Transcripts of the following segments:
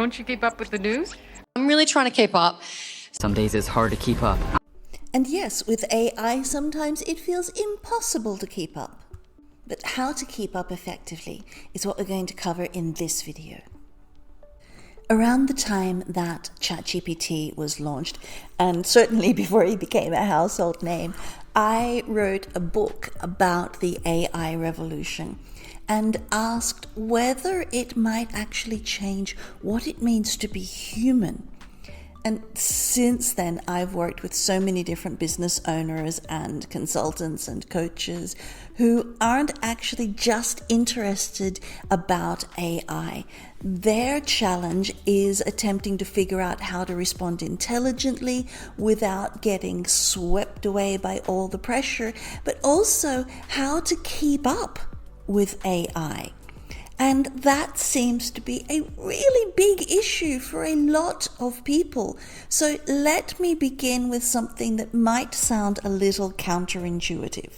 Don't you keep up with the news? I'm really trying to keep up. Some days it's hard to keep up. And yes, with AI, sometimes it feels impossible to keep up. But how to keep up effectively is what we're going to cover in this video. Around the time that ChatGPT was launched, and certainly before he became a household name, I wrote a book about the AI revolution and asked whether it might actually change what it means to be human. And since then, I've worked with so many different business owners and consultants and coaches who aren't actually just interested about AI. Their challenge is attempting to figure out how to respond intelligently without getting swept away by all the pressure, but also how to keep up with AI. And that seems to be a really big issue for a lot of people. So let me begin with something that might sound a little counterintuitive.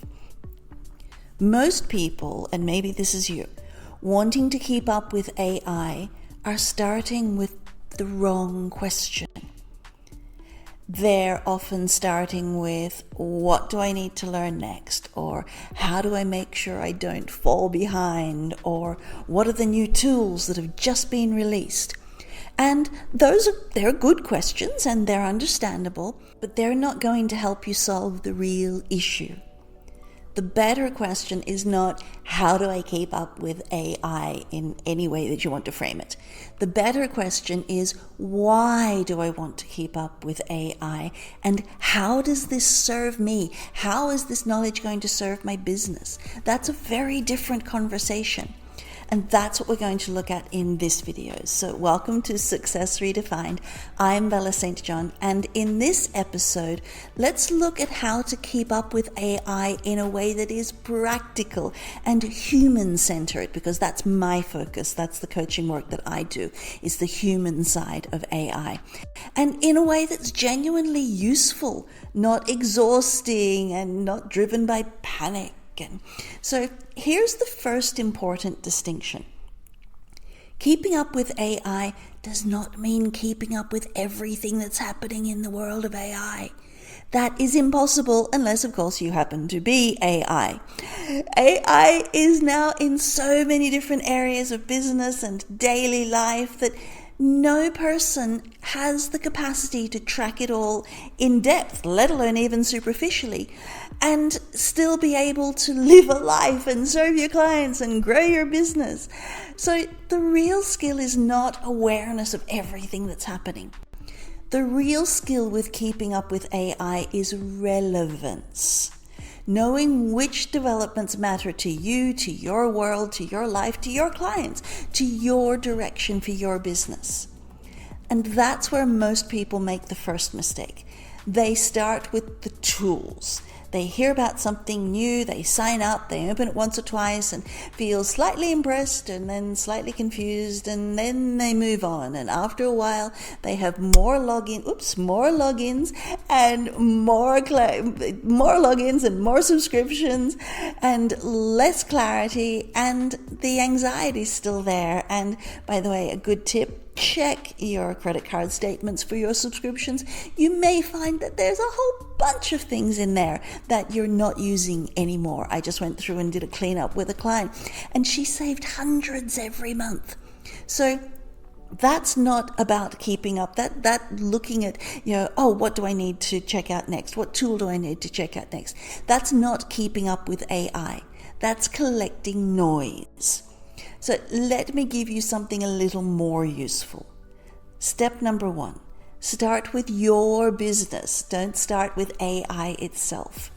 Most people, and maybe this is you, wanting to keep up with AI are starting with the wrong question. They're often starting with, what do I need to learn next? Or how do I make sure I don't fall behind? Or what are the new tools that have just been released? And they're good questions and they're understandable, but they're not going to help you solve the real issue. The better question is not, how do I keep up with AI in any way that you want to frame it? The better question is, why do I want to keep up with AI? And how does this serve me? How is this knowledge going to serve my business? That's a very different conversation. And that's what we're going to look at in this video. So welcome to Success Redefined. I'm Bella St. John, and in this episode, let's look at how to keep up with AI in a way that is practical and human-centered, because that's my focus. That's the coaching work that I do, is the human side of AI. And in a way that's genuinely useful, not exhausting and not driven by panic. So here's the first important distinction. Keeping up with AI does not mean keeping up with everything that's happening in the world of AI. That is impossible unless, of course, you happen to be AI. AI is now in so many different areas of business and daily life that no person has the capacity to track it all in depth, let alone even superficially, and still be able to live a life and serve your clients and grow your business. So the real skill is not awareness of everything that's happening. The real skill with keeping up with AI is relevance. Knowing which developments matter to you, to your world, to your life, to your clients, to your direction for your business. And that's where most people make the first mistake. They start with the tools. They hear about something new, they sign up, they open it once or twice and feel slightly impressed and then slightly confused, and then they move on. And after a while, they have more logins and more logins and more subscriptions and less clarity, and the anxiety is still there. And by the way, a good tip, check your credit card statements for your subscriptions. You may find that there's a whole bunch of things in there that you're not using anymore. I just went through and did a cleanup with a client, and she saved hundreds every month. So that's not about keeping up. That looking at, what do I need to check out next? What tool do I need to check out next? That's not keeping up with AI. That's collecting noise. So let me give you something a little more useful. Step number 1, start with your business. Don't start with AI itself.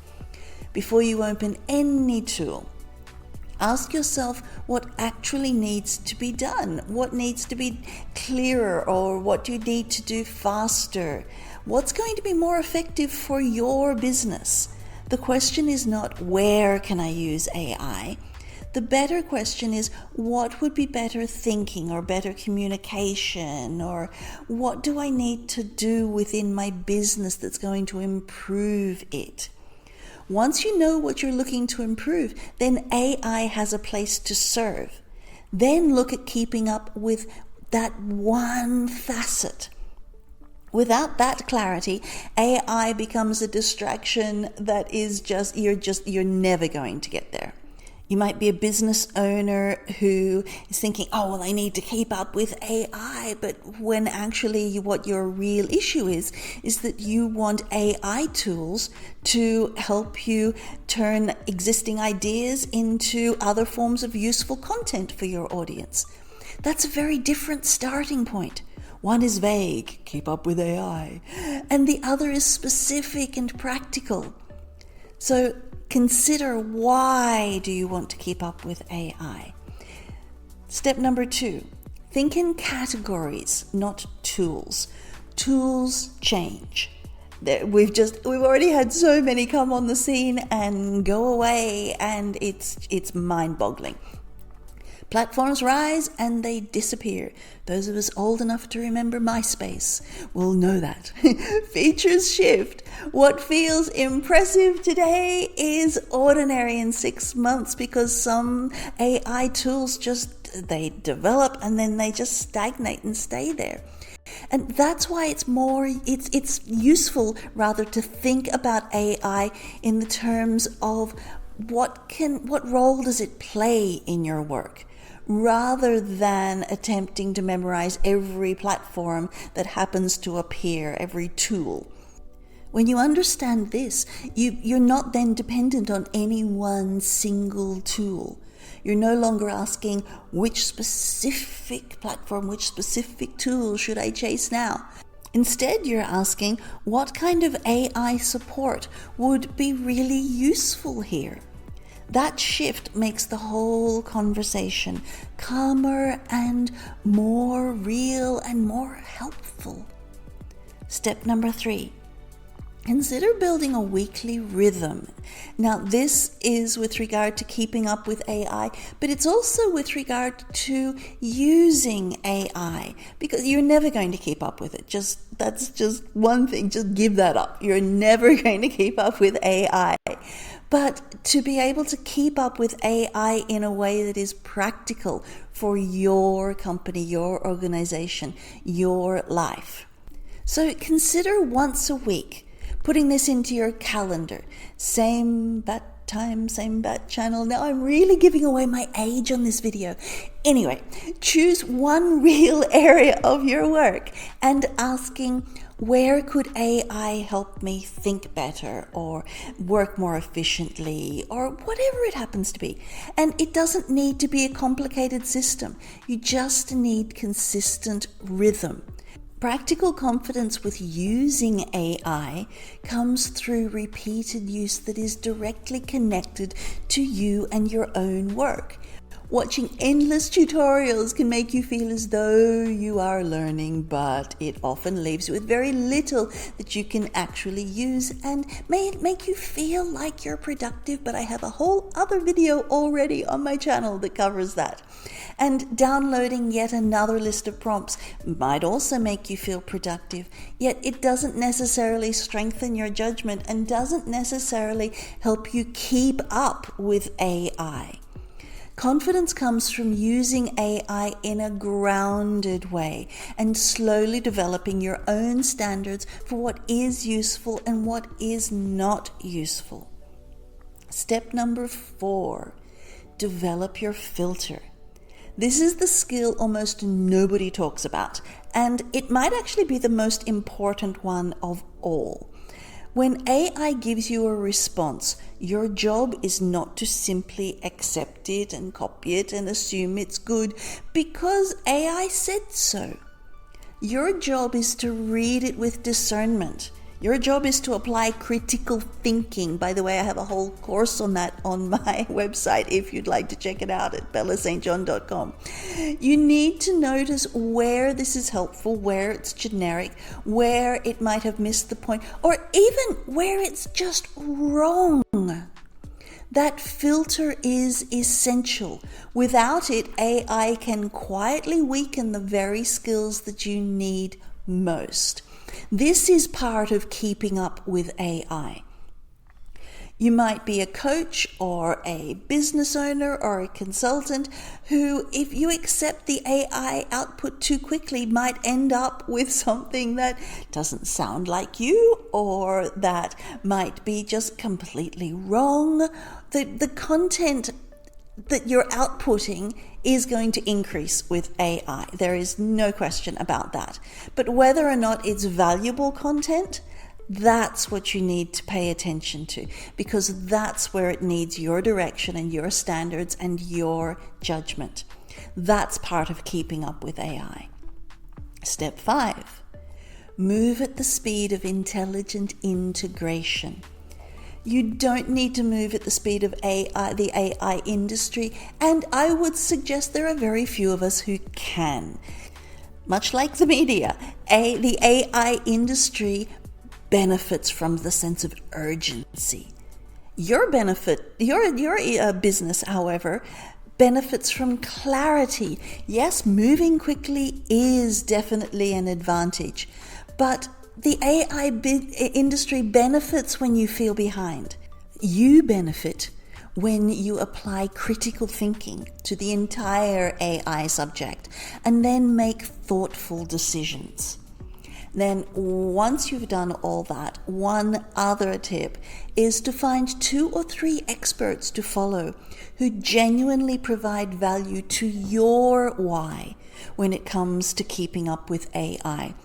Before you open any tool, ask yourself what actually needs to be done. What needs to be clearer, or what you need to do faster? What's going to be more effective for your business? The question is not, where can I use AI? The better question is, what would be better thinking or better communication, or what do I need to do within my business that's going to improve it? Once you know what you're looking to improve, then AI has a place to serve. Then look at keeping up with that one facet. Without that clarity, AI becomes a distraction that is you're never going to get there. You might be a business owner who is thinking, oh, well, I need to keep up with AI. But when actually what your real issue is that you want AI tools to help you turn existing ideas into other forms of useful content for your audience. That's a very different starting point. One is vague, keep up with AI, and the other is specific and practical. So consider, why do you want to keep up with AI? Step number 2, think in categories, not tools. Tools change. We've already had so many come on the scene and go away, and it's mind-boggling. Platforms rise and they disappear. Those of us old enough to remember MySpace will know that. Features shift. What feels impressive today is ordinary in 6 months because some AI tools they develop and then they just stagnate and stay there. And that's why it's useful rather to think about AI in the terms of what role does it play in your work, rather than attempting to memorize every platform that happens to appear, every tool. When you understand this, you're not then dependent on any one single tool. You're no longer asking which specific platform, which specific tool should I chase now. Instead, you're asking what kind of AI support would be really useful here. That shift makes the whole conversation calmer and more real and more helpful. Step number 3, consider building a weekly rhythm. Now, this is with regard to keeping up with AI, but it's also with regard to using AI, because you're never going to keep up with it. That's just one thing. Just give that up. You're never going to keep up with AI. But to be able to keep up with AI in a way that is practical for your company, your organization, your life. So consider once a week putting this into your calendar. Same bat time, same bat channel. Now I'm really giving away my age on this video. Anyway, choose one real area of your work and asking, where could AI help me think better or work more efficiently or whatever it happens to be? And it doesn't need to be a complicated system. You just need consistent rhythm. Practical confidence with using AI comes through repeated use that is directly connected to you and your own work. Watching endless tutorials can make you feel as though you are learning, but it often leaves you with very little that you can actually use and may make you feel like you're productive, but I have a whole other video already on my channel that covers that. And downloading yet another list of prompts might also make you feel productive, yet it doesn't necessarily strengthen your judgment and doesn't necessarily help you keep up with AI. Confidence comes from using AI in a grounded way and slowly developing your own standards for what is useful and what is not useful. Step number 4, develop your filter. This is the skill almost nobody talks about, and it might actually be the most important one of all. When AI gives you a response, your job is not to simply accept it and copy it and assume it's good because AI said so. Your job is to read it with discernment. Your job is to apply critical thinking. By the way, I have a whole course on that on my website if you'd like to check it out at bellastjohn.com. You need to notice where this is helpful, where it's generic, where it might have missed the point, or even where it's just wrong. That filter is essential. Without it, AI can quietly weaken the very skills that you need most. This is part of keeping up with AI. You might be a coach or a business owner or a consultant who, if you accept the AI output too quickly, might end up with something that doesn't sound like you, or that might be just completely wrong. The content that you're outputting is going to increase with AI. There is no question about that. But whether or not it's valuable content, that's what you need to pay attention to, because that's where it needs your direction and your standards and your judgment. That's part of keeping up with AI. Step 5, move at the speed of intelligent integration. You don't need to move at the speed of AI, the AI industry, and I would suggest there are very few of us who can. Much like the media, the AI industry benefits from the sense of urgency. Your business, however, benefits from clarity. Yes, moving quickly is definitely an advantage, but the AI industry benefits when you feel behind. You benefit when you apply critical thinking to the entire AI subject and then make thoughtful decisions. Then once you've done all that, one other tip is to find 2 or 3 experts to follow who genuinely provide value to your why when it comes to keeping up with AI.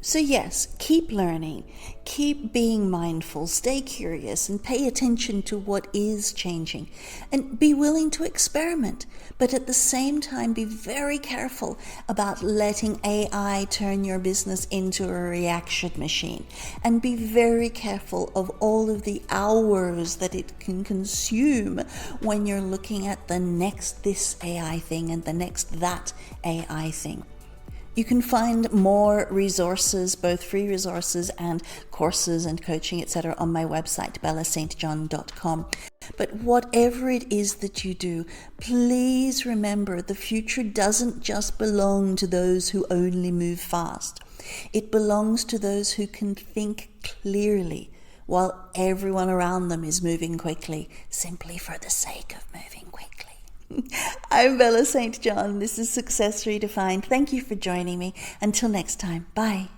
So yes, keep learning, keep being mindful, stay curious, and pay attention to what is changing. And be willing to experiment, but at the same time be very careful about letting AI turn your business into a reaction machine. And be very careful of all of the hours that it can consume when you're looking at the next this AI thing and the next that AI thing. You can find more resources, both free resources and courses and coaching, etc. on my website, bellastjohn.com. But whatever it is that you do, please remember the future doesn't just belong to those who only move fast. It belongs to those who can think clearly while everyone around them is moving quickly, simply for the sake of moving quickly. I'm Bella St. John. This is Success Redefined. Thank you for joining me. Until next time. Bye.